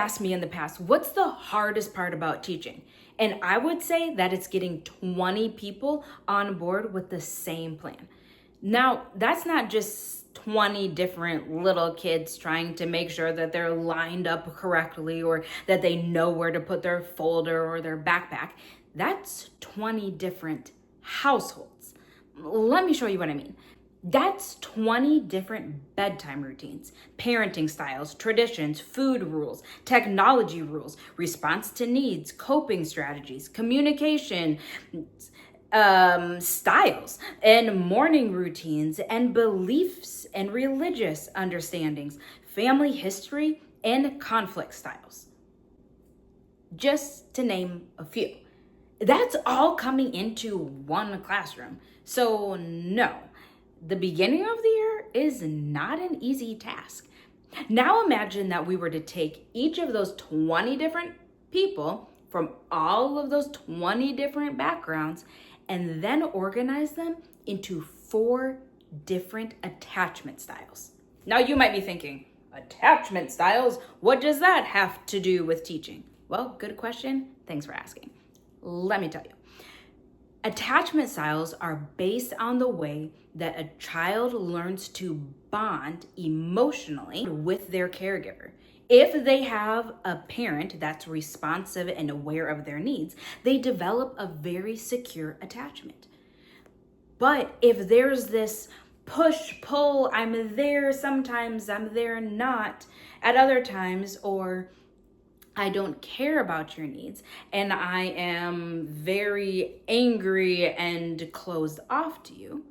asked me in the past, what's the hardest part about teaching? And I would say that it's getting 20 people on board with the same plan. Now, that's not just 20 different little kids trying to make sure that they're lined up correctly or that they know where to put their folder or their backpack. That's 20 different households. Let me show you what I mean. That's 20 different bedtime routines, parenting styles, traditions, food rules, technology rules, response to needs, coping strategies, communication styles, and morning routines, and beliefs and religious understandings, family history, and conflict styles. Just to name a few. That's all coming into one classroom. So no. The beginning of the year is not an easy task. Now imagine that we were to take each of those 20 different people from all of those 20 different backgrounds and then organize them into 4 different attachment styles. Now you might be thinking, attachment styles? What does that have to do with teaching? Well, good question. Thanks for asking. Let me tell you. Attachment styles are based on the way that a child learns to bond emotionally with their caregiver. If they have a parent that's responsive and aware of their needs, they develop a very secure attachment. But if there's this push, pull, I'm there sometimes, I'm there not at other times, or I don't care about your needs, and I am very angry and closed off to you.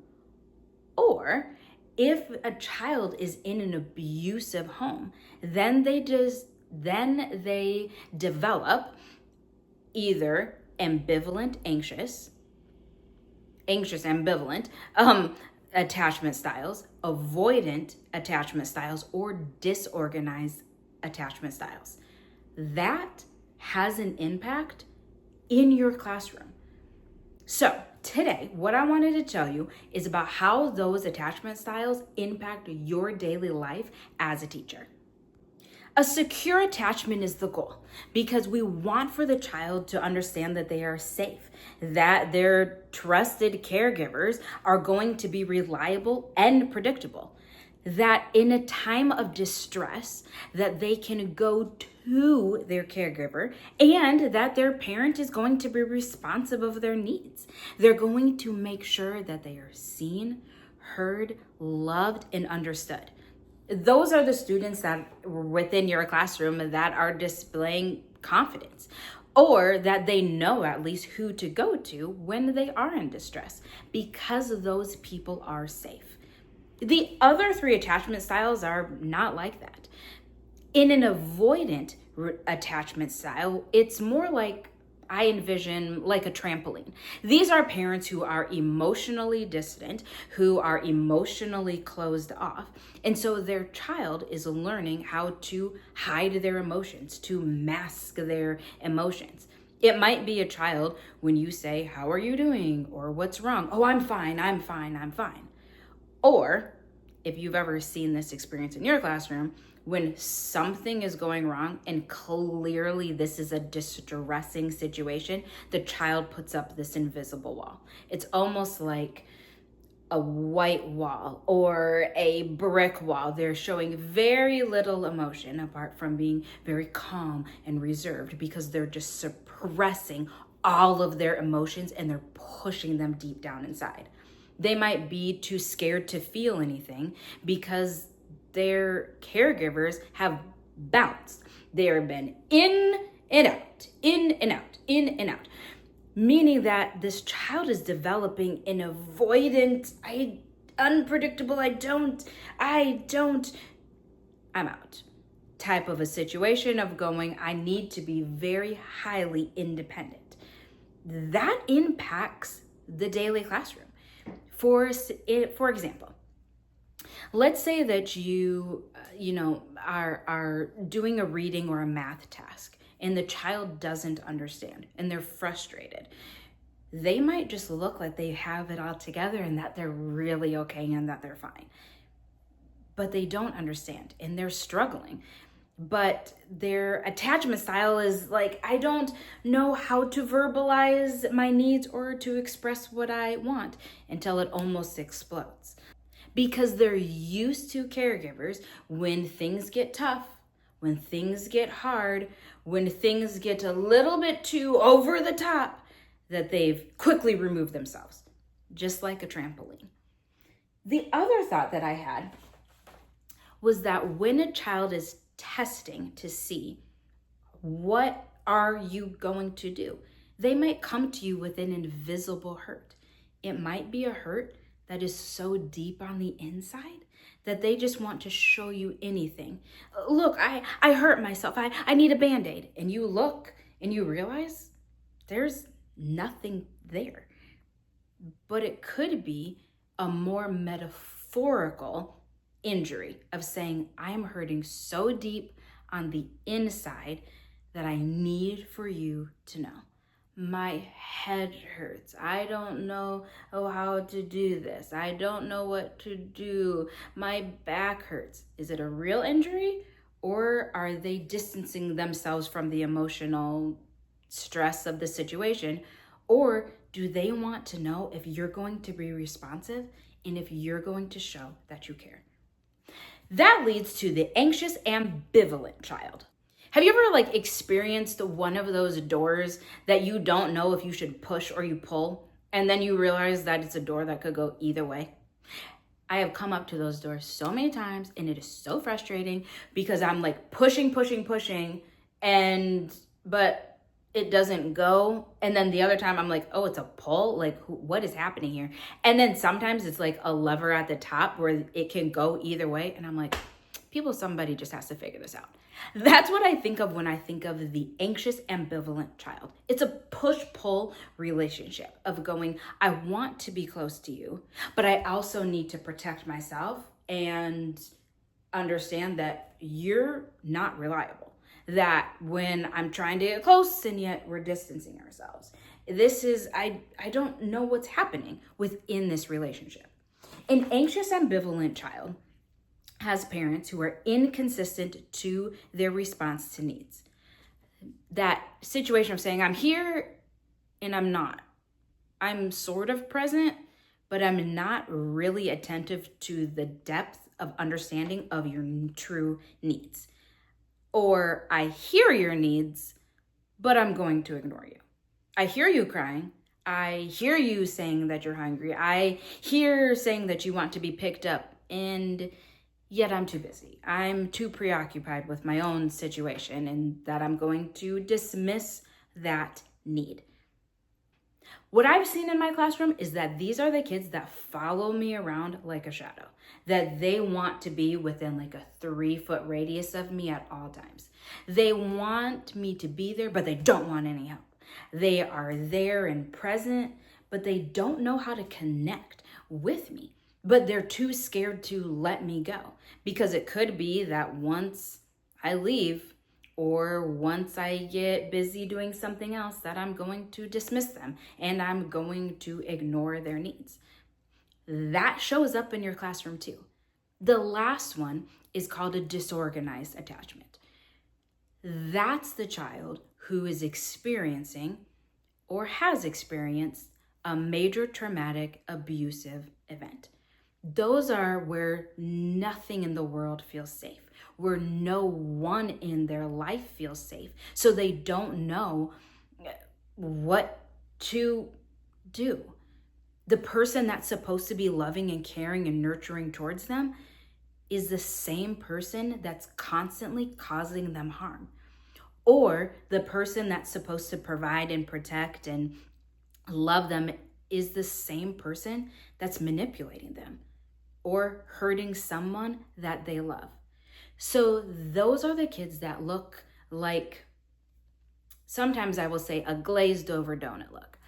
Or if a child is in an abusive home, then they develop either anxious-ambivalent attachment styles, avoidant attachment styles, or disorganized attachment styles. That has an impact in your classroom. So today, what I wanted to tell you is about how those attachment styles impact your daily life as a teacher. A secure attachment is the goal because we want for the child to understand that they are safe, that their trusted caregivers are going to be reliable and predictable, that in a time of distress, that they can go to their caregiver and that their parent is going to be responsive of their needs. They're going to make sure that they are seen, heard, loved, and understood. Those are the students that were within your classroom that are displaying confidence, or that they know at least who to go to when they are in distress, because those people are safe. The other 3 attachment styles are not like that. In an avoidant attachment style, it's more like, I envision like a trampoline. These are parents who are emotionally distant, who are emotionally closed off. And so their child is learning how to hide their emotions, to mask their emotions. It might be a child when you say, "How are you doing?" or "What's wrong?" "Oh, I'm fine, I'm fine, I'm fine." Or if you've ever seen this experience in your classroom, when something is going wrong and clearly this is a distressing situation, the child puts up this invisible wall. It's almost like a white wall or a brick wall. They're showing very little emotion apart from being very calm and reserved because they're just suppressing all of their emotions and they're pushing them deep down inside. They might be too scared to feel anything because their caregivers have bounced. They have been in and out, in and out, in and out. Meaning that this child is developing an avoidant, unpredictable, I'm out type of a situation of going, I need to be very highly independent. That impacts the daily classroom. For example, let's say that you are doing a reading or a math task and the child doesn't understand and they're frustrated. They might just look like they have it all together and that they're really okay and that they're fine. But they don't understand and they're struggling. but their attachment style is like, I don't know how to verbalize my needs or to express what I want, until it almost explodes. Because they're used to caregivers when things get tough, when things get hard, when things get a little bit too over the top, that they've quickly removed themselves, just like a trampoline. The other thought that I had was that when a child is testing to see what are you going to do, they might come to you with an invisible hurt. It might be a hurt that is so deep on the inside that they just want to show you anything. Look, I hurt myself. I need a Band-Aid. And you look and you realize there's nothing there. But it could be a more metaphorical injury of saying, I'm hurting so deep on the inside that I need for you to know. My head hurts. I don't know how to do this. I don't know what to do. My back hurts. Is it a real injury, or are they distancing themselves from the emotional stress of the situation? Or do they want to know if you're going to be responsive and if you're going to show that you care? That leads to the anxious-ambivalent child. Have you ever experienced one of those doors that you don't know if you should push or you pull, and then you realize that it's a door that could go either way? I have come up to those doors so many times, and it is so frustrating because I'm pushing, but it doesn't go. And then the other time I'm like, oh, it's a pull? What is happening here? And then sometimes it's a lever at the top where it can go either way. And I'm like, somebody just has to figure this out. That's what I think of when I think of the anxious-ambivalent child. It's a push-pull relationship of going, I want to be close to you, but I also need to protect myself and understand that you're not reliable. That when I'm trying to get close and yet we're distancing ourselves. I don't know what's happening within this relationship. An anxious-ambivalent child has parents who are inconsistent to their response to needs. That situation of saying, I'm here and I'm not. I'm sort of present, but I'm not really attentive to the depth of understanding of your true needs. Or I hear your needs, but I'm going to ignore you. I hear you crying. I hear you saying that you're hungry. I hear saying that you want to be picked up, and yet I'm too busy. I'm too preoccupied with my own situation, and that I'm going to dismiss that need. What I've seen in my classroom is that these are the kids that follow me around like a shadow, that they want to be within a 3-foot radius of me at all times. They want me to be there, but they don't want any help. They are there and present, but they don't know how to connect with me. But they're too scared to let me go, because it could be that once I leave or once I get busy doing something else, that I'm going to dismiss them and I'm going to ignore their needs. That shows up in your classroom too. The last one is called a disorganized attachment. That's the child who is experiencing or has experienced a major traumatic abusive event. Those are where nothing in the world feels safe, where no one in their life feels safe. So they don't know what to do. The person that's supposed to be loving and caring and nurturing towards them is the same person that's constantly causing them harm. Or the person that's supposed to provide and protect and love them is the same person that's manipulating them or hurting someone that they love. So those are the kids that look like, sometimes I will say, a glazed over donut look.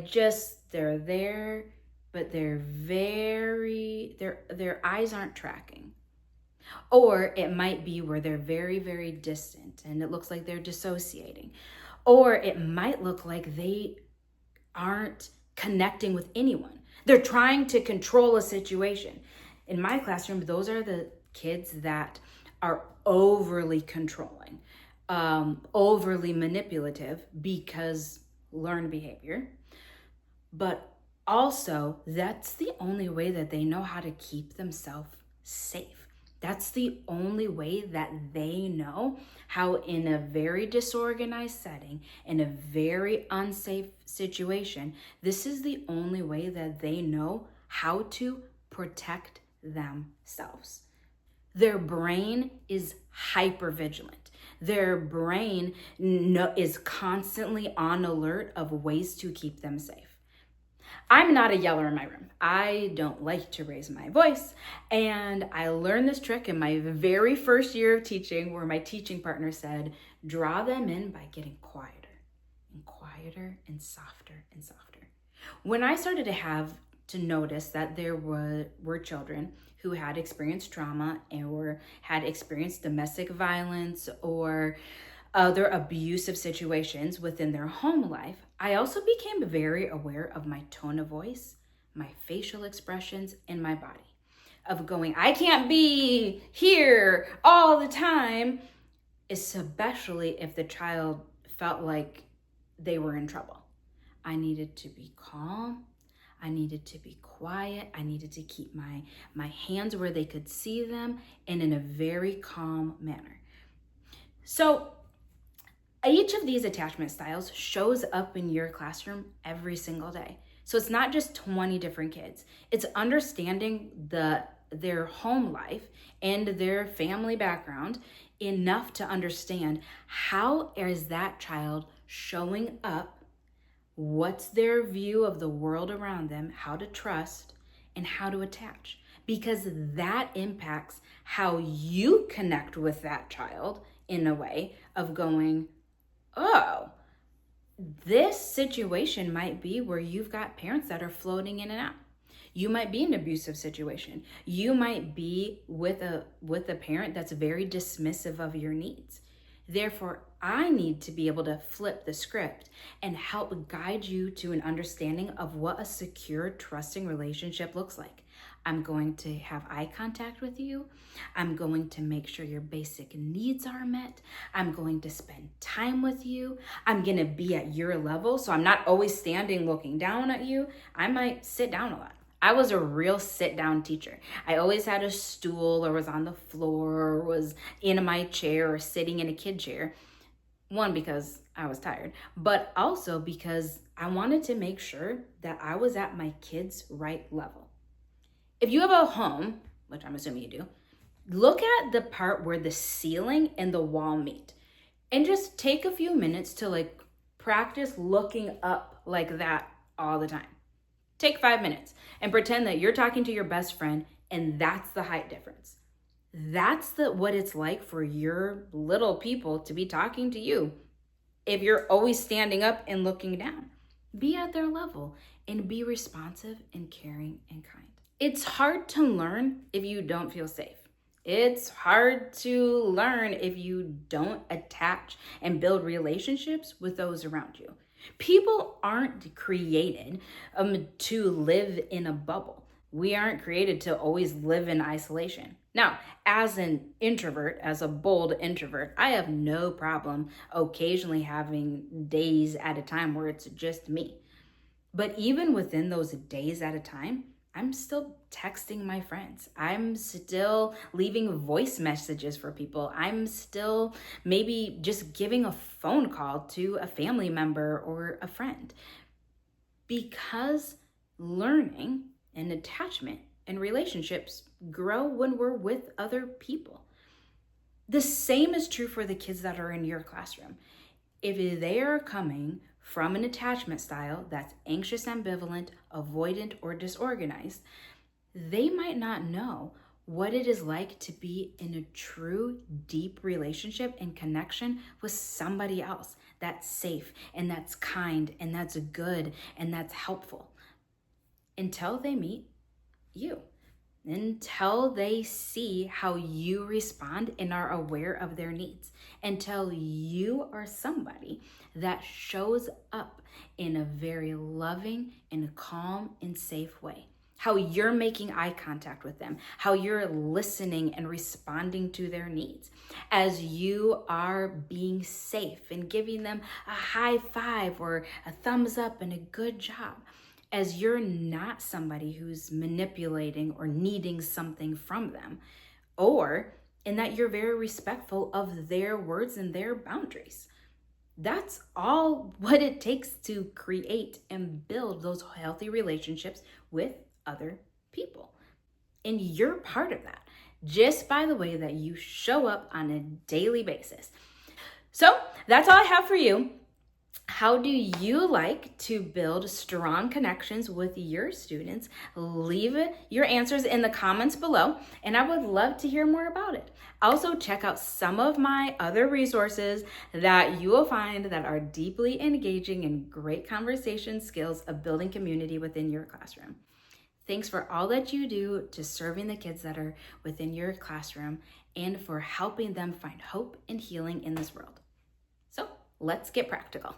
Just they're there, but their eyes aren't tracking. Or it might be where they're very, very distant and it looks like they're dissociating. Or it might look like they aren't connecting with anyone. They're trying to control a situation. In my classroom, those are the kids that are overly controlling, overly manipulative because learned behavior, but also that's the only way that they know how to keep themselves safe. That's the only way that they know how, in a very disorganized setting, in a very unsafe situation, this is the only way that they know how to protect themselves. Their brain is hypervigilant. Their brain is constantly on alert of ways to keep them safe. I'm not a yeller in my room. I don't like to raise my voice. And I learned this trick in my very first year of teaching, where my teaching partner said, draw them in by getting quieter and quieter and softer and softer. When I started to notice that there were children who had experienced trauma or had experienced domestic violence or other abusive situations within their home life, I also became very aware of my tone of voice, my facial expressions, and my body. Of going, I can't be here all the time, especially if the child felt like they were in trouble. I needed to be calm. I needed to be quiet. I needed to keep my hands where they could see them and in a very calm manner. So each of these attachment styles shows up in your classroom every single day. So it's not just 20 different kids. It's understanding their home life and their family background enough to understand how is that child showing up, what's their view of the world around them, how to trust, and how to attach. Because that impacts how you connect with that child in a way of going, oh, this situation might be where you've got parents that are floating in and out. You might be in an abusive situation. You might be with a parent that's very dismissive of your needs. Therefore, I need to be able to flip the script and help guide you to an understanding of what a secure, trusting relationship looks like. I'm going to have eye contact with you. I'm going to make sure your basic needs are met. I'm going to spend time with you. I'm going to be at your level, so I'm not always standing looking down at you. I might sit down a lot. I was a real sit-down teacher. I always had a stool or was on the floor or was in my chair or sitting in a kid chair. One, because I was tired, but also because I wanted to make sure that I was at my kids' right level. If you have a home, which I'm assuming you do, look at the part where the ceiling and the wall meet and just take a few minutes to practice looking up like that all the time. Take 5 minutes and pretend that you're talking to your best friend and that's the height difference. That's what it's like for your little people to be talking to you. If you're always standing up and looking down, be at their level and be responsive and caring and kind. It's hard to learn if you don't feel safe. It's hard to learn if you don't attach and build relationships with those around you. People aren't created to live in a bubble. We aren't created to always live in isolation. Now, as an introvert, as a bold introvert, I have no problem occasionally having days at a time where it's just me. But even within those days at a time, I'm still texting my friends. I'm still leaving voice messages for people. I'm still maybe just giving a phone call to a family member or a friend. Because learning and attachment and relationships grow when we're with other people. The same is true for the kids that are in your classroom. If they are coming from an attachment style that's anxious, ambivalent, avoidant, or disorganized, they might not know what it is like to be in a true, deep relationship and connection with somebody else that's safe and that's kind and that's good and that's helpful until they meet you, until they see how you respond and are aware of their needs, until you are somebody that shows up in a very loving and calm and safe way. how you're making eye contact with them, how you're listening and responding to their needs, as you are being safe and giving them a high five or a thumbs up and a good job, as you're not somebody who's manipulating or needing something from them, or in that you're very respectful of their words and their boundaries. That's all what it takes to create and build those healthy relationships with other people. And you're part of that just by the way that you show up on a daily basis. So that's all I have for you. How do you like to build strong connections with your students? Leave your answers in the comments below, and I would love to hear more about it. Also, check out some of my other resources that you will find that are deeply engaging and great conversation skills of building community within your classroom. Thanks for all that you do to serving the kids that are within your classroom and for helping them find hope and healing in this world. So let's get practical.